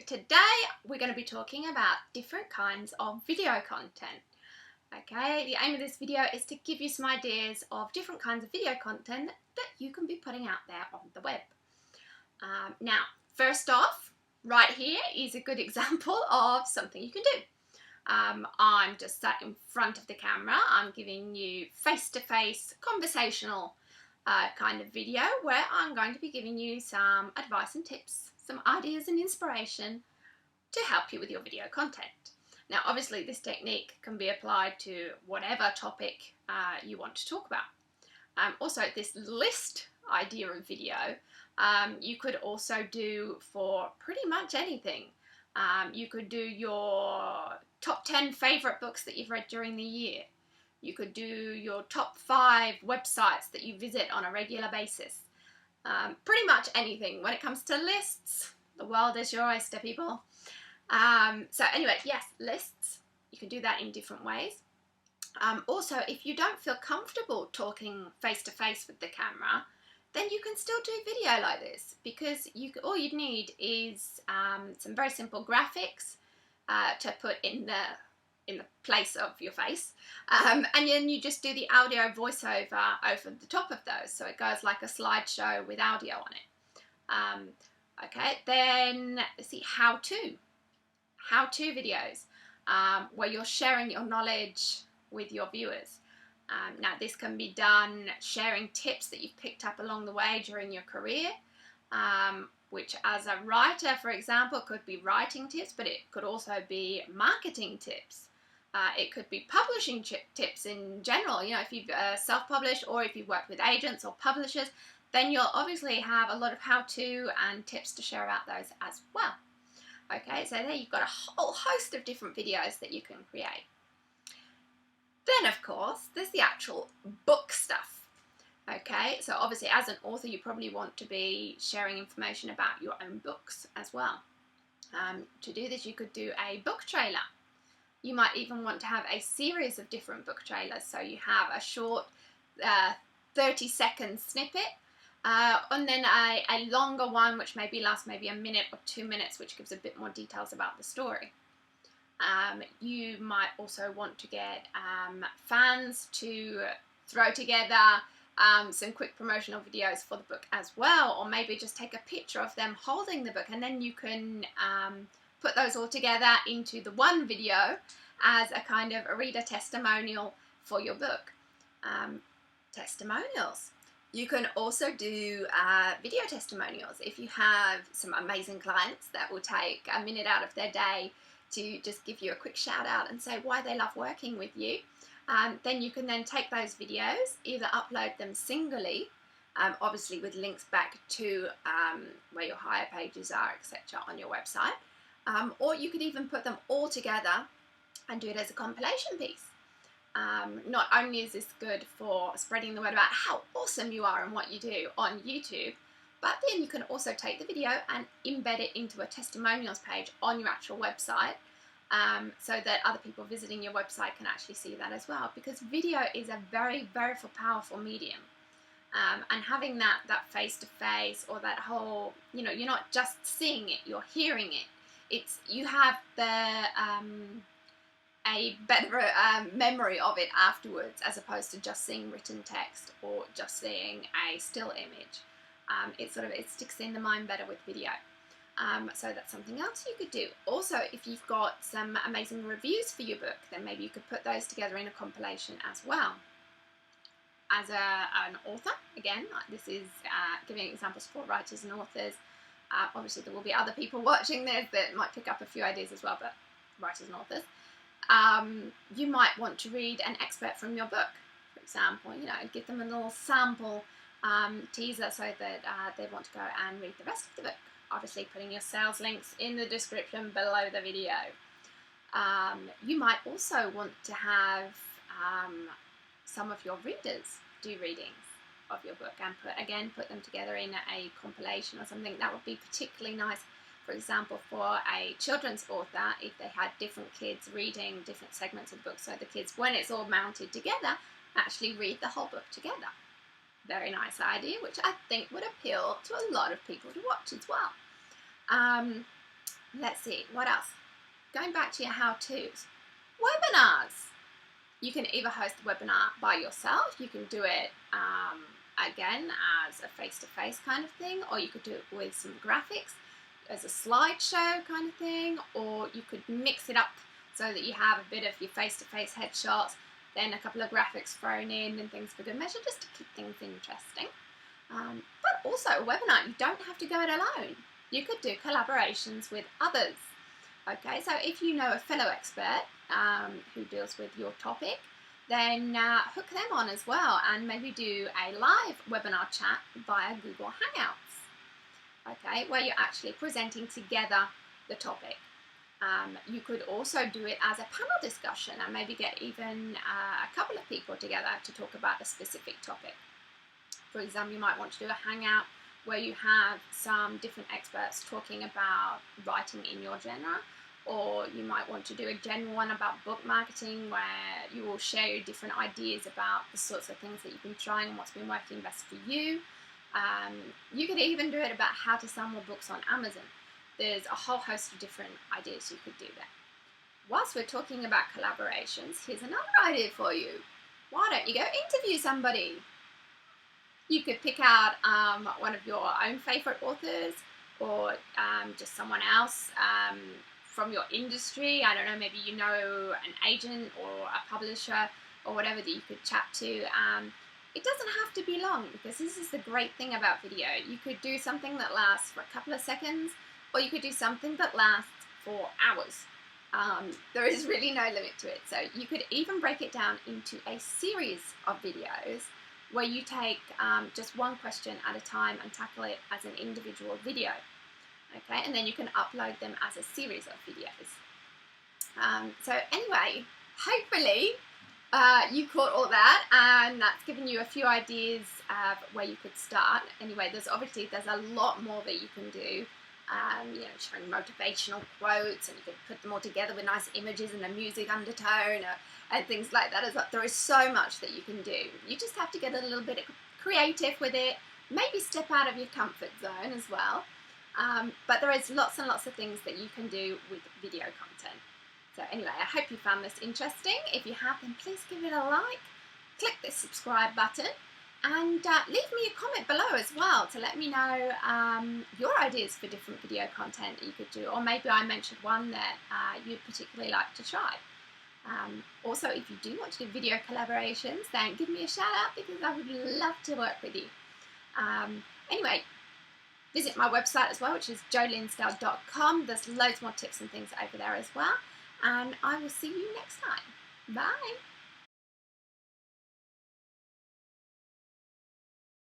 Today we're going to be talking about different kinds of video content. Okay, the aim of this video is to give you some ideas of different kinds of video content that you can be putting out there on the web. Now, first off, right here is a good example of something you can do. I'm just sat in front of the camera. I'm giving you face-to-face conversational kind of video where I'm going to be giving you some advice and tips, some ideas and inspiration to help you with your video content. Now, obviously, this technique can be applied to whatever topic you want to talk about. Also, this list idea of video, you could also do for pretty much anything. You could do your top 10 favourite books that you've read during the year. You could do your top 5 websites that you visit on a regular basis. Pretty much anything. When it comes to lists, the world is your oyster, people. So anyway, yes, lists. You can do that in different ways. Also, if you don't feel comfortable talking face-to-face with the camera, then you can still do video like this, because all you'd need is some very simple graphics to put in the place of your face, and then you just do the audio voiceover over the top of those, so it goes like a slideshow with audio on it. Okay, then let's see, how-to videos where you're sharing your knowledge with your viewers. Now, this can be done sharing tips that you've picked up along the way during your career, which as a writer, for example, could be writing tips, but it could also be marketing tips. It could be publishing tips in general. You know, if you've self-published or if you've worked with agents or publishers, then you'll obviously have a lot of how-to and tips to share about those as well. Okay, so there you've got a whole host of different videos that you can create. Then, of course, there's the actual book stuff. Okay, so obviously as an author, you probably want to be sharing information about your own books as well. To do this, you could do a book trailer. You might even want to have a series of different book trailers. So you have a short 30-second snippet, and then a longer one, which maybe lasts maybe a minute or 2 minutes, which gives a bit more details about the story. You might also want to get fans to throw together some quick promotional videos for the book as well, or maybe just take a picture of them holding the book, and then you can put those all together into the one video as a kind of a reader testimonial for your book. Testimonials. You can also do video testimonials. If you have some amazing clients that will take a minute out of their day to just give you a quick shout out and say why they love working with you, then you can then take those videos, either upload them singly, obviously with links back to where your hire pages are, etc. on your website, or you could even put them all together and do it as a compilation piece. Not only is this good for spreading the word about how awesome you are and what you do on YouTube, but then you can also take the video and embed it into a testimonials page on your actual website, so that other people visiting your website can actually see that as well, because video is a very, very powerful medium. And having that face-to-face, or that whole, you know, you're not just seeing it, you're hearing it. You have a better memory of it afterwards, as opposed to just seeing written text or just seeing a still image. It sticks in the mind better with video. So that's something else you could do. Also, if you've got some amazing reviews for your book, then maybe you could put those together in a compilation as well. As an author, again, this is giving examples for writers and authors. Obviously, there will be other people watching this that might pick up a few ideas as well, but writers and authors. You might want to read an excerpt from your book, for example, you know, give them a little sample teaser so that they want to go and read the rest of the book. Obviously, putting your sales links in the description below the video. You might also want to have some of your readers do readings of your book and put them together in a compilation or something. That would be particularly nice, for example, for a children's author, if they had different kids reading different segments of the book, so the kids, when it's all mounted together, actually read the whole book together. Very nice idea, which I think would appeal to a lot of people to watch as well. Let's see, what else? Going back to your how-tos. Webinars. You can either host a webinar by yourself, you can do it again as a face-to-face kind of thing, or you could do it with some graphics as a slideshow kind of thing, or you could mix it up so that you have a bit of your face-to-face headshots, then a couple of graphics thrown in and things for good measure, just to keep things interesting. But also a webinar, you don't have to go it alone. You could do collaborations with others. Okay, so if you know a fellow expert who deals with your topic, then hook them on as well and maybe do a live webinar chat via Google Hangouts, okay, where you're actually presenting together the topic. You could also do it as a panel discussion and maybe get even a couple of people together to talk about a specific topic. For example, you might want to do a hangout where you have some different experts talking about writing in your genre, or you might want to do a general one about book marketing where you will share different ideas about the sorts of things that you've been trying and what's been working best for you. You could even do it about how to sell more books on Amazon. There's a whole host of different ideas you could do there. Whilst we're talking about collaborations, here's another idea for you. Why don't you go interview somebody? You could pick out one of your own favourite authors, or just someone else from your industry. I don't know, maybe you know an agent or a publisher or whatever that you could chat to. It doesn't have to be long, because this is the great thing about video. You could do something that lasts for a couple of seconds, or you could do something that lasts for hours. There is really no limit to it. So you could even break it down into a series of videos where you take just one question at a time and tackle it as an individual video. Okay, and then you can upload them as a series of videos. So anyway, hopefully you caught all that, and that's given you a few ideas of where you could start. Anyway, there's a lot more that you can do. You know, showing motivational quotes, and you can put them all together with nice images and a music undertone, and things like that. There is so much that you can do. You just have to get a little bit creative with it, maybe step out of your comfort zone as well. But there is lots and lots of things that you can do with video content. So anyway, I hope you found this interesting. If you have, then please give it a like, click the subscribe button, and leave me a comment below as well to let me know your ideas for different video content that you could do, or maybe I mentioned one that you'd particularly like to try. Also, if you do want to do video collaborations, then give me a shout out, because I would love to work with you. Anyway, visit my website as well, which is jolinsdell.com. There's loads more tips and things over there as well. And I will see you next time. Bye!